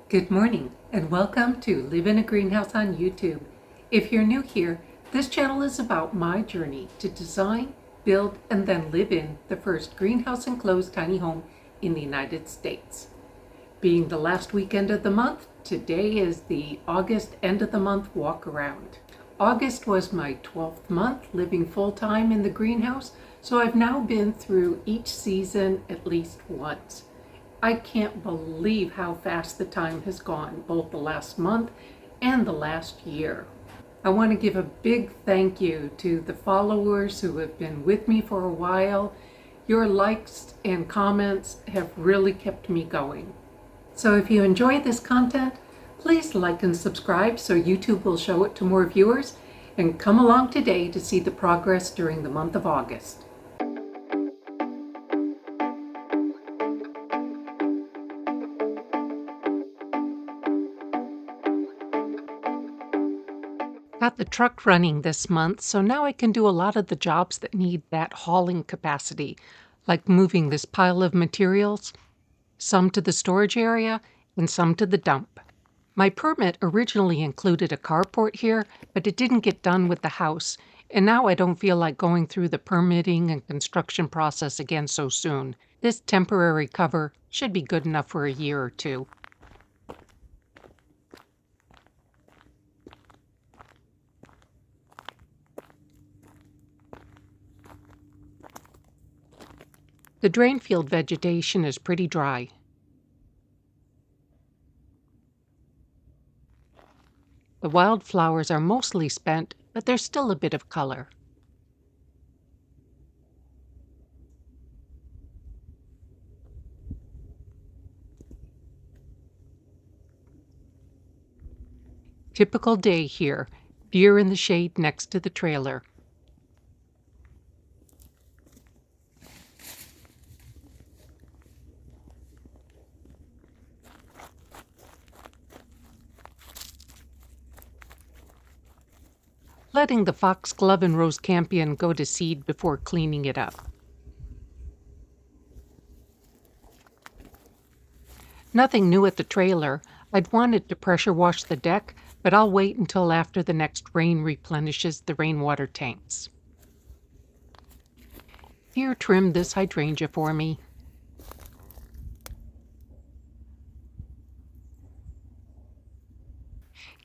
Good morning and welcome to Live in a Greenhouse on YouTube. If you're new here, this channel is about my journey to design, build, and then live in the first greenhouse enclosed tiny home in the United States. Being the last weekend of the month, today is the August end of the month walk around. August was my 12th month living full-time in the greenhouse, so I've now been through each season at least once. I can't believe how fast the time has gone, both the last month and the last year. I want to give a big thank you to the followers who have been with me for a while. Your likes and comments have really kept me going. So if you enjoy this content, please like and subscribe so YouTube will show it to more viewers, and come along today to see the progress during the month of August. Got the truck running this month, so now I can do a lot of the jobs that need that hauling capacity, like moving this pile of materials, some to the storage area and some to the dump. My permit originally included a carport here, but it didn't get done with the house, and now I don't feel like going through the permitting and construction process again so soon. This temporary cover should be good enough for a year or two. The drain field vegetation is pretty dry. The wildflowers are mostly spent, but there's still a bit of color. Typical day here, deer in the shade next to the trailer. Letting the foxglove and rose campion go to seed before cleaning it up. Nothing new at the trailer. I'd wanted to pressure wash the deck, but I'll wait until after the next rain replenishes the rainwater tanks. Here, trim this hydrangea for me.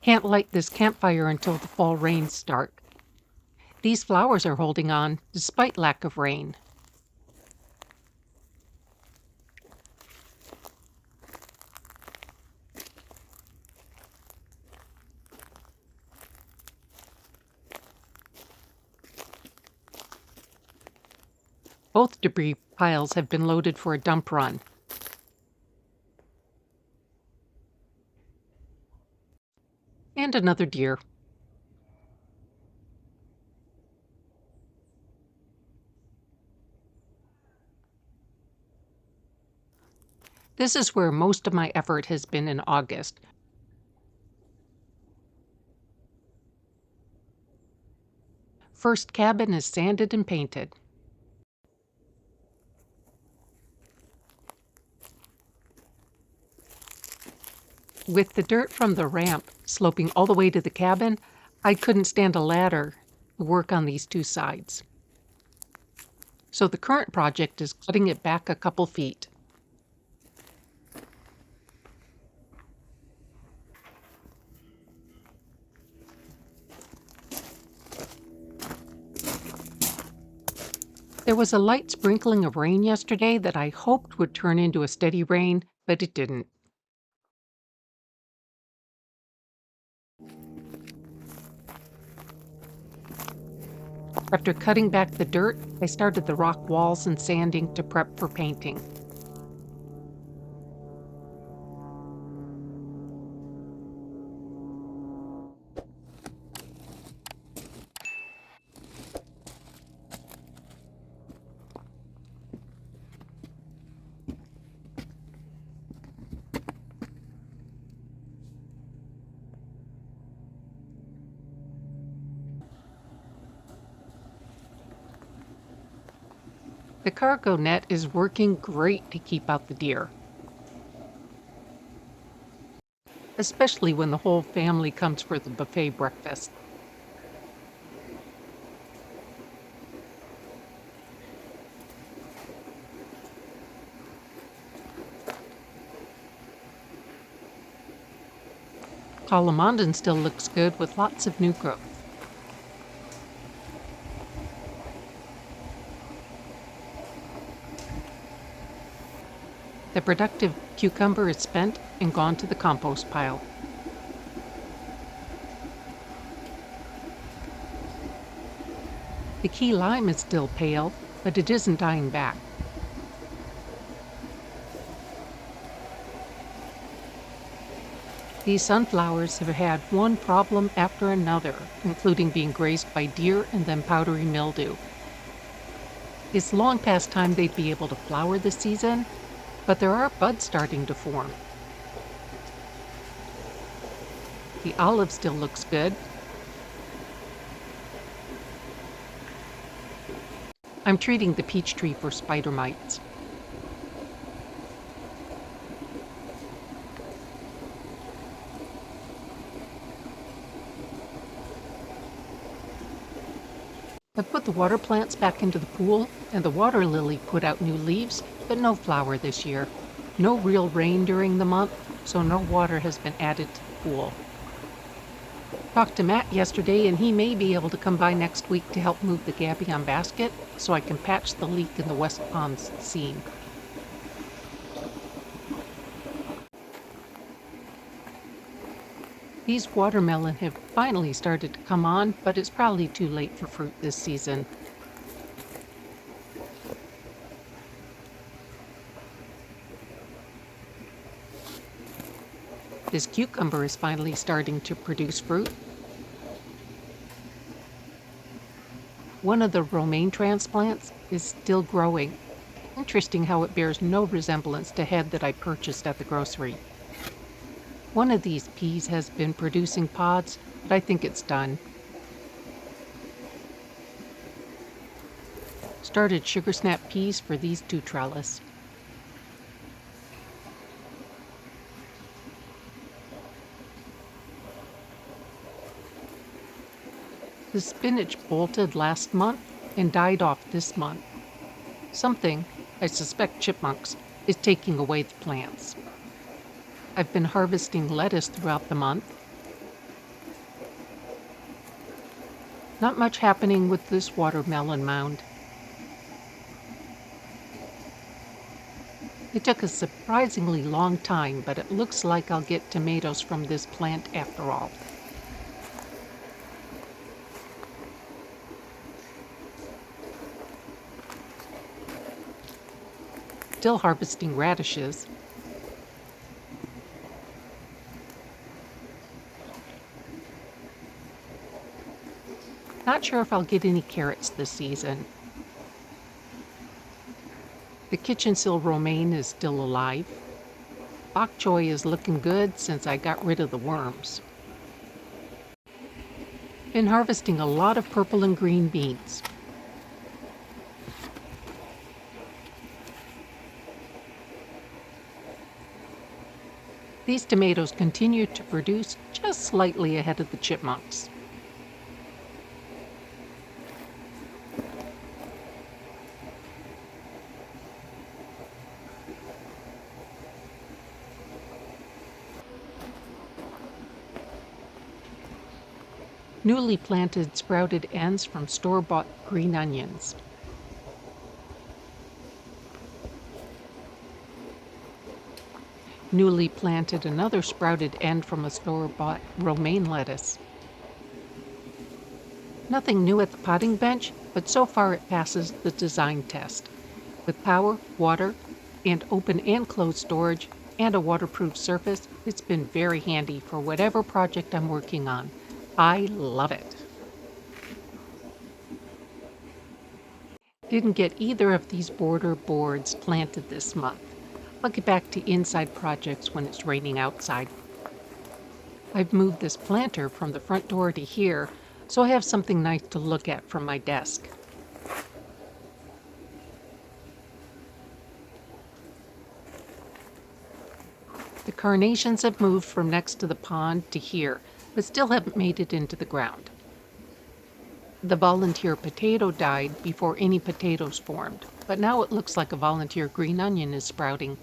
Can't light this campfire until the fall rains start. These flowers are holding on despite lack of rain. Both debris piles have been loaded for a dump run. And another deer. This is where most of my effort has been in August. First cabin is sanded and painted. With the dirt from the ramp sloping all the way to the cabin, I couldn't stand a ladder to work on these two sides. So the current project is cutting it back a couple feet. There was a light sprinkling of rain yesterday that I hoped would turn into a steady rain, but it didn't. After cutting back the dirt, I started the rock walls and sanding to prep for painting. The cargo net is working great to keep out the deer. especially when the whole family comes for the buffet breakfast. Colomandan still looks good with lots of new growth. The productive cucumber is spent and gone to the compost pile. The key lime is still pale, but it isn't dying back. These sunflowers have had one problem after another, including being grazed by deer and then powdery mildew. It's long past time they'd be able to flower this season, but there are buds starting to form. The olive still looks good. I'm treating the peach tree for spider mites. I put the water plants back into the pool, and the water lily put out new leaves, but no flower this year. No real rain during the month, so no water has been added to the pool. Talked to Matt yesterday, and he may be able to come by next week to help move the gabion basket so I can patch the leak in the west pond seam. These watermelon have finally started to come on, but it's probably too late for fruit this season. This cucumber is finally starting to produce fruit. One of the romaine transplants is still growing. Interesting how it bears no resemblance to head that I purchased at the grocery. One of these peas has been producing pods, but I think it's done. Started sugar snap peas for these two trellis. The spinach bolted last month and died off this month. Something, I suspect chipmunks, is taking away the plants. I've been harvesting lettuce throughout the month. Not much happening with this watermelon mound. It took a surprisingly long time, but it looks like I'll get tomatoes from this plant after all. Still harvesting radishes. Not sure if I'll get any carrots this season. The kitchen sill romaine is still alive. Bok choy is looking good since I got rid of the worms. Been harvesting a lot of purple and green beans. These tomatoes continue to produce just slightly ahead of the chipmunks. Newly planted sprouted ends from store-bought green onions. Newly planted another sprouted end from a store-bought romaine lettuce. Nothing new at the potting bench, but so far it passes the design test. With power, water, and open and closed storage, and a waterproof surface, it's been very handy for whatever project I'm working on. I love it. Didn't get either of these border boards planted this month. I'll get back to inside projects when it's raining outside. I've moved this planter from the front door to here, so I have something nice to look at from my desk. The carnations have moved from next to the pond to here, but still haven't made it into the ground. The volunteer potato died before any potatoes formed, but now it looks like a volunteer green onion is sprouting.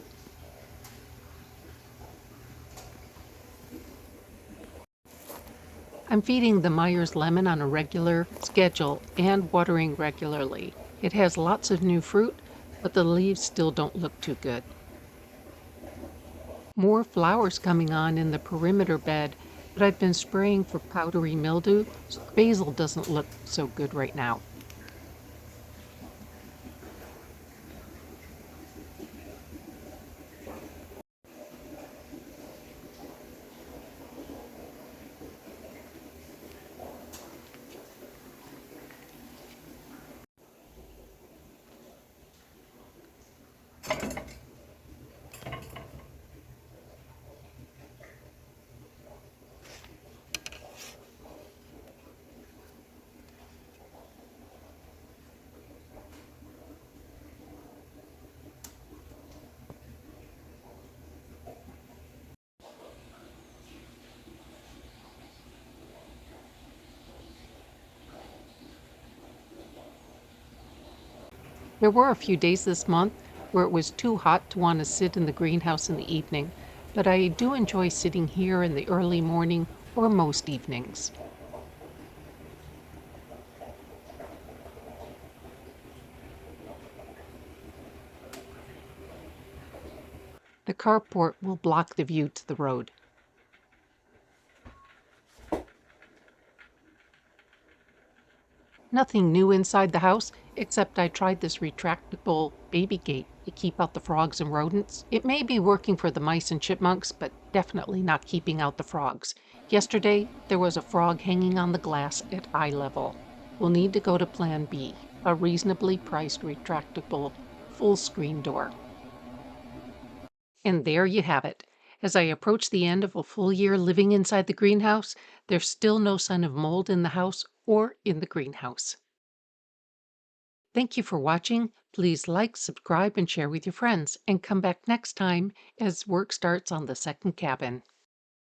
I'm feeding the Myers lemon on a regular schedule and watering regularly. It has lots of new fruit, but the leaves still don't look too good. More flowers coming on in the perimeter bed, but I've been spraying for powdery mildew, so basil doesn't look so good right now. There were a few days this month where it was too hot to want to sit in the greenhouse in the evening, but I do enjoy sitting here in the early morning or most evenings. The carport will block the view to the road. Nothing new inside the house, except I tried this retractable baby gate to keep out the frogs and rodents. It may be working for the mice and chipmunks, but definitely not keeping out the frogs. Yesterday, there was a frog hanging on the glass at eye level. We'll need to go to Plan B, a reasonably priced retractable full screen door. And there you have it. As I approach the end of a full year living inside the greenhouse, there's still no sign of mold in the house or in the greenhouse. Thank you for watching. Please like, subscribe, and share with your friends. And come back next time as work starts on the second cabin.